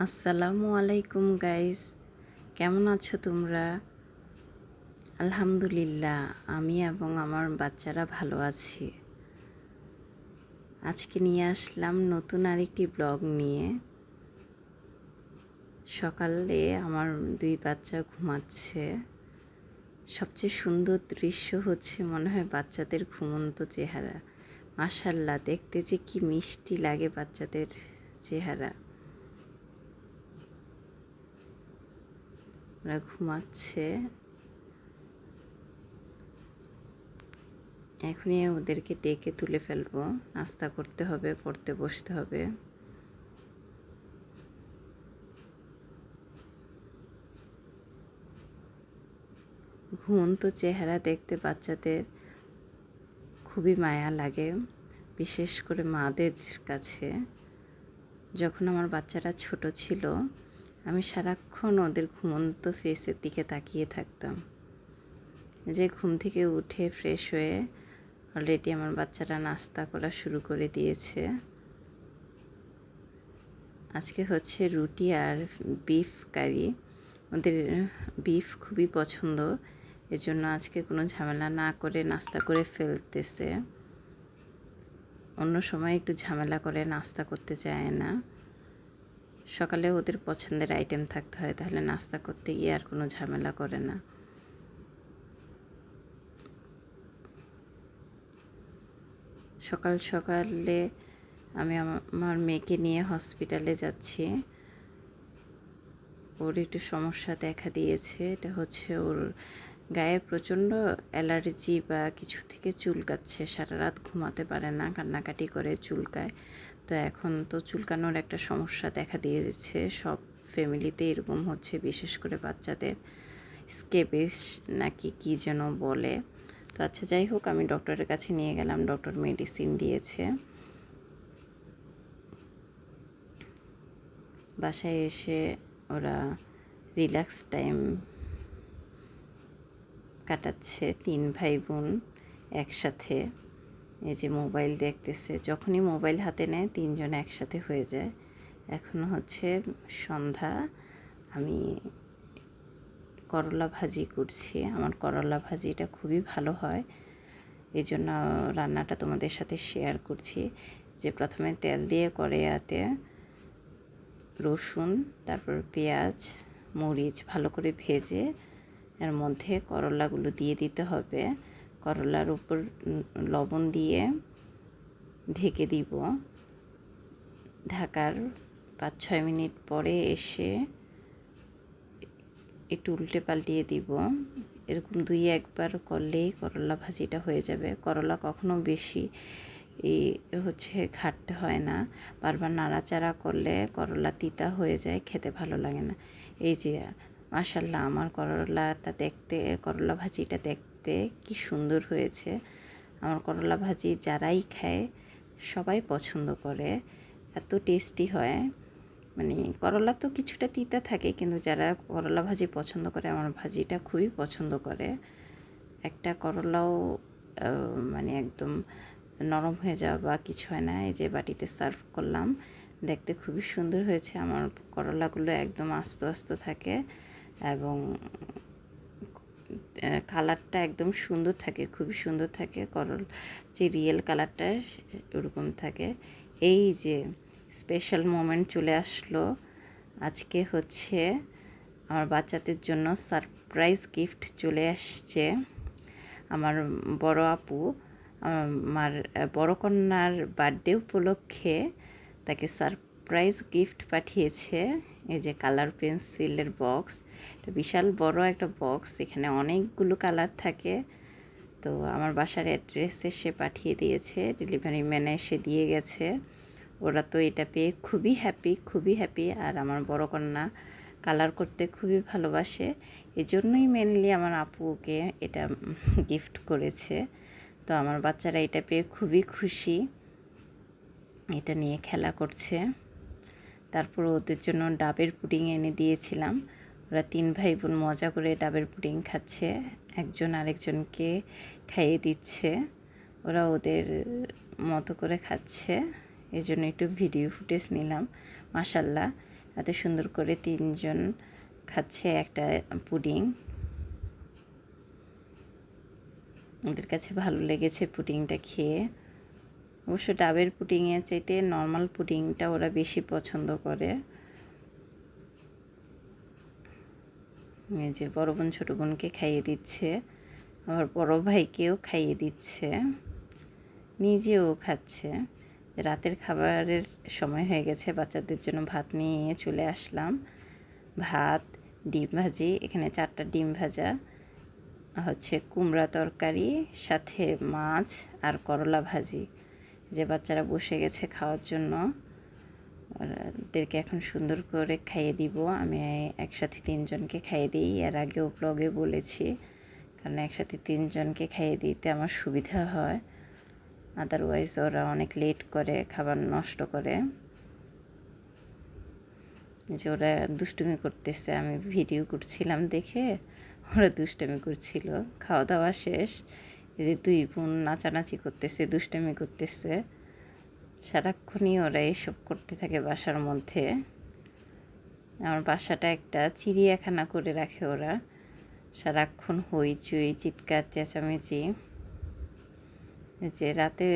আসসালামু আলাইকুম গাইস, কেমন আছো তোমরা? আলহামদুলিল্লাহ, আমি এবং আমার বাচ্চারা ভালো আছি। আজকে নিয়ে আসলাম নতুন আরেকটি ব্লগ নিয়ে। সকালে আমার দুই বাচ্চা ঘুমাচ্ছে। সবচেয়ে সুন্দর দৃশ্য হচ্ছে মনে হয় বাচ্চাদের ঘুমন্ত চেহারা। মাশাআল্লাহ, দেখতে যে কি মিষ্টি লাগে বাচ্চাদের চেহারা। ওরা ঘুমাচ্ছে। এখনই ওদেরকে ডেকে তুলে ফেলবো, নাস্তা করতে হবে, পড়তে বসতে হবে। ঘুমন্ত চেহারা দেখতে বাচ্চাদের খুবই মায়া লাগে, বিশেষ করে মাদের কাছে। যখন আমার বাচ্চারা ছোট ছিল, আমি সারাক্ষণ ওদের ঘুমন্ত ফেসের দিকে তাকিয়ে থাকতাম। যে ঘুম থেকে উঠে ফ্রেশ হয়ে অলরেডি আমার বাচ্চারা নাস্তা করা শুরু করে দিয়েছে। আজকে হচ্ছে রুটি আর বিফ কারি। ওদের বিফ খুবই পছন্দ, এজন্য আজকে কোনো ঝামেলা না করে নাস্তা করে ফেলতেছে। অন্য সময় একটু ঝামেলা করে নাস্তা করতে চায় না। সকালে ওদের পছন্দের আইটেম থাকতে হয়, তাহলে নাস্তা করতে গিয়ে আর কোনো ঝামেলা করে না। সকাল সকালে আমি আমার মেয়েকে নিয়ে হসপিটালে যাচ্ছি। ওর একটু সমস্যা দেখা দিয়েছে। এটা হচ্ছে ওর গায়ে প্রচণ্ড অ্যালার্জি বা কিছু থেকে চুলকাচ্ছে। সারা রাত ঘুমাতে পারে না, কান্নাকাটি করে, চুলকায়। তো এখন তো চুলকানোর একটা সমস্যা দেখা দিয়েছে। সব ফ্যামিলিতে এরকম হচ্ছে, বিশেষ করে বাচ্চাদের স্কেবিস নাকি কী যেন বলে। তো আচ্ছা, যাই হোক, আমি ডক্টরের কাছে নিয়ে গেলাম। ডক্টর মেডিসিন দিয়েছে। বাসায় এসে ওরা রিল্যাক্স টাইম কাটাচ্ছে, 3 ভাই বোন একসাথে। এই যে মোবাইল দেখতেছে, যখনই মোবাইল হাতে নেয় 3 জন একসাথে হয়ে যায়। এখন হচ্ছে সন্ধ্যা, আমি করলা ভাজি করছি। আমার করলা ভাজিটা খুবই ভালো হয়, এই জন্য রান্নাটা তোমাদের সাথে শেয়ার করছি। যে প্রথমে তেল দিয়ে কড়াইতে রসুন, তারপর পেঁয়াজ, মরিচ ভালো করে ভেজে এর মধ্যে করলাগুলো দিয়ে দিতে হবে। করলার উপর লবণ দিয়ে ঢেকে দিব। ঢাকার 5-6 মিনিট পরে এসে একটু উল্টে পাল্টিয়ে দিব। এরকম 2-1 বার করলেই করলা ভাজিটা হয়ে যাবে। করলা কখনো বেশি হচ্ছে ঘাটতে হয় না। বারবার নাড়াচাড়া করলে করলা তিতা হয়ে যায়, খেতে ভালো লাগে না। এই যে মাশাআল্লাহ, আমার করলা ভাজিটা দেখতে কি সুন্দর হয়েছে। আমার করলা ভাজি যারাই খায় সবাই পছন্দ করে, এত টেস্টি হয়। মানে করলা তো কিছুটা তিতা থাকে, কিন্তু যারা করলা ভাজি পছন্দ করে আমার ভাজিটা খুবই পছন্দ করে। একটা করলাও মানে একদম নরম হয়ে যাওয়া বা কিছু হয় না। এই যে বাটিতে সার্ভ করলাম, দেখতে খুবই সুন্দর হয়েছে। আমার করলাগুলো একদম আস্ত আস্ত থাকে এবং কালারটা একদম সুন্দর থাকে, খুবই সুন্দর থাকে। যে রিয়েল কালারটা ওরকম থাকে। এই যে স্পেশাল মোমেন্ট চলে আসলো। আজকে হচ্ছে আমার বাচ্চাদের জন্য সারপ্রাইজ গিফট চলে আসছে। আমার বড় আপু আমার বড় কন্যার বার্থডে উপলক্ষে তাকে সারপ্রাইজ গিফট পাঠিয়েছে। এই যে কালার পেন্সিলের বক্স, এটা বিশাল বড় একটা বক্স, এখানে অনেকগুলো কালার থাকে। তো আমার বাসার অ্যাড্রেসে সে পাঠিয়ে দিয়েছে, ডেলিভারি ম্যানে এসে দিয়ে গেছে। ওরা তো এটা পেয়ে খুবই হ্যাপি, খুবই হ্যাপি। আর আমার বড় কন্যা কালার করতে খুবই ভালোবাসে, এজন্যই মেনলি আমার আপুকে এটা গিফট করেছে। তো আমার বাচ্চারা এটা পেয়ে খুবই খুশি, এটা নিয়ে খেলা করছে। তারপর ওদের জন্য ডাবের পুডিং এনে দিয়েছিলাম। ওরা 3 ভাই বোন মজা করে ডাবের পুডিং খাচ্ছে, একজন আরেকজনকে খাইয়ে দিচ্ছে। ওরা ওদের মতো করে খাচ্ছে, এই জন্য একটু ভিডিও ফুটেজ নিলাম। মাশাআল্লাহ, এত সুন্দর করে তিনজন খাচ্ছে একটা পুডিং। ওদের কাছে ভালো লেগেছে পুডিংটা খেয়ে। অবশ্য ডাবের পুডিংয়ের চাইতে নর্মাল পুডিংটা ওরা বেশি পছন্দ করে। এই যে বড় বোন ছোটো বোনকে খাইয়ে দিচ্ছে, আবার বড় ভাইকেও খাইয়ে দিচ্ছে, নিজেও খাচ্ছে। রাতের খাবারের সময় হয়ে গেছে, বাচ্চাদের জন্য ভাত নিয়ে চলে আসলাম। ভাত, ডিম ভাজি, এখানে 4টা ডিম ভাজা, হচ্ছে কুমড়া তরকারি, সাথে মাছ আর করলা ভাজি। যে বাচ্চারা বসে গেছে খাওয়ার জন্য, ওদেরকে এখন সুন্দর করে খাইয়ে দিব। আমি একসাথে 3জনকে খাইয়ে দিই, এর আগেও ব্লগে বলেছি, কারণ একসাথে 3জনকে খাইয়ে দিতে আমার সুবিধা হয়, আদারওয়াইজ ওরা অনেক লেট করে, খাবার নষ্ট করে। যে ওরা দুষ্টুমি করতেছে, আমি ভিডিও করছিলাম দেখে ওরা দুষ্টামি করছিল। খাওয়া দাওয়া শেষ, এই যে 2 বোন নাচানাচি করতেছে, দুষ্টামি করতেছে। সারাক্ষণই ওরা এসব করতে থাকে বাসার মধ্যে। আমার বাসাটা একটা চিড়িয়াখানা করে রাখে ওরা, সারাক্ষণ হইচই, চিৎকার, চেঁচামেচি। যে রাতে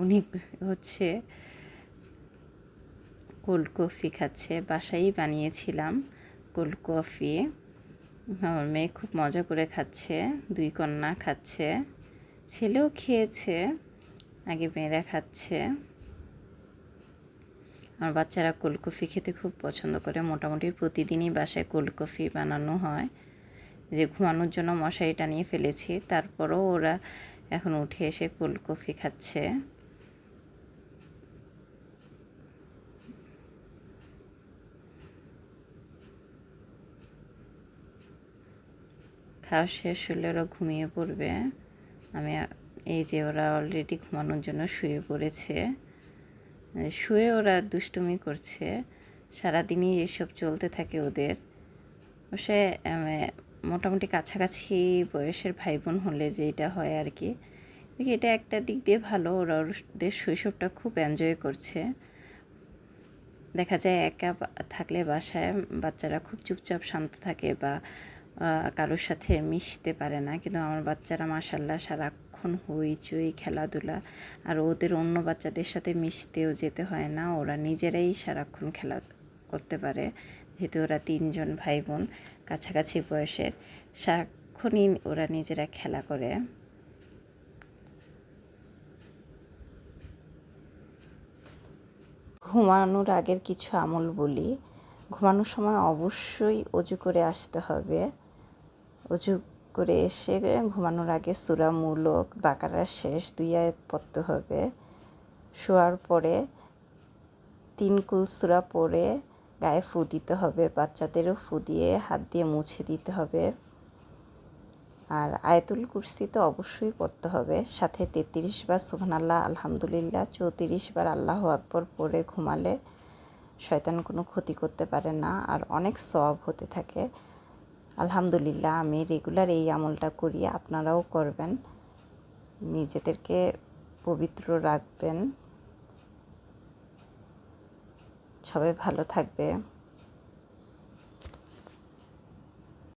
উনি হচ্ছে কোল্ড কফি খাচ্ছে, বাসায়ই বানিয়েছিলাম কোল্ড কফি। আমার মেয়ে খুব মজা করে খাচ্ছে, 2 কন্যা খাচ্ছে, ছেলেও খেয়েছে, আগে মেয়েরা খাচ্ছে। আমার বাচ্চারা কোল্ড কফি খেতে খুব পছন্দ করে, মোটামুটি প্রতিদিনই বাসায় কোল্ড কফি বানানো হয়। যে ঘুমানোর জন্য মশারি টানিয়ে ফেলেছি, তারপরও ওরা এখন উঠে এসে কোল্ড কফি খাচ্ছে। খাওয়া শেষ হলে ওরা ঘুমিয়ে পড়বে। আমি এই যে ওরা অলরেডি ঘুমানোর জন্য শুয়ে পড়েছে, শুয়ে ওরা দুষ্টুমি করছে। সারাদিনই এসব চলতে থাকে ওদের। অবশ্যই মোটামুটি কাছাকাছি বয়সের ভাই বোন হলে যেটা হয় আর কি, এটা একটা দিক দিয়ে ভালো, ওরা ওদের শৈশবটা খুব এনজয় করছে। দেখা যায় একা থাকলে বাসায় বাচ্চারা খুব চুপচাপ শান্ত থাকে বা কারোর সাথে মিশতে পারে না, কিন্তু আমার বাচ্চারা মাশাআল্লাহ সারাক্ষণ হইচই, খেলাধুলা, আর ওদের অন্য বাচ্চাদের সাথে মিশতেও যেতে হয় না, ওরা নিজেরাই সারাক্ষণ খেলা করতে পারে। যেহেতু ওরা 3জন ভাই বোন কাছাকাছি বয়সের, সারাক্ষণই ওরা নিজেরা খেলা করে। ঘুমানোর আগের কিছু আমল বলি। ঘুমানোর সময় অবশ্যই অজু করে আসতে হবে। অজু করে এসে ঘুমানোর আগে সূরা মুলক, বাকারার শেষ 2 আয়াত পড়তে হবে। শোয়ার পরে 3 কুল সূরা পড়ে গায়ে ফু দিতে হবে, বাচ্চাদেরও ফু দিয়ে হাত দিয়ে মুছে দিতে হবে। আর আয়াতুল কুরসি তো অবশ্যই পড়তে হবে, সাথে 33 বার সুবহানাল্লাহ, আলহামদুলিল্লাহ, 34 বার আল্লাহু আকবার পড়ে ঘুমালে শয়তান কোনো ক্ষতি করতে পারে না, আর অনেক সওয়াব হতে থাকে। আলহামদুলিল্লাহ, আমি রেগুলার এই আমলটা করি, আপনারাও করবেন, নিজেদেরকে পবিত্র রাখবেন। সবাই ভালো থাকবে।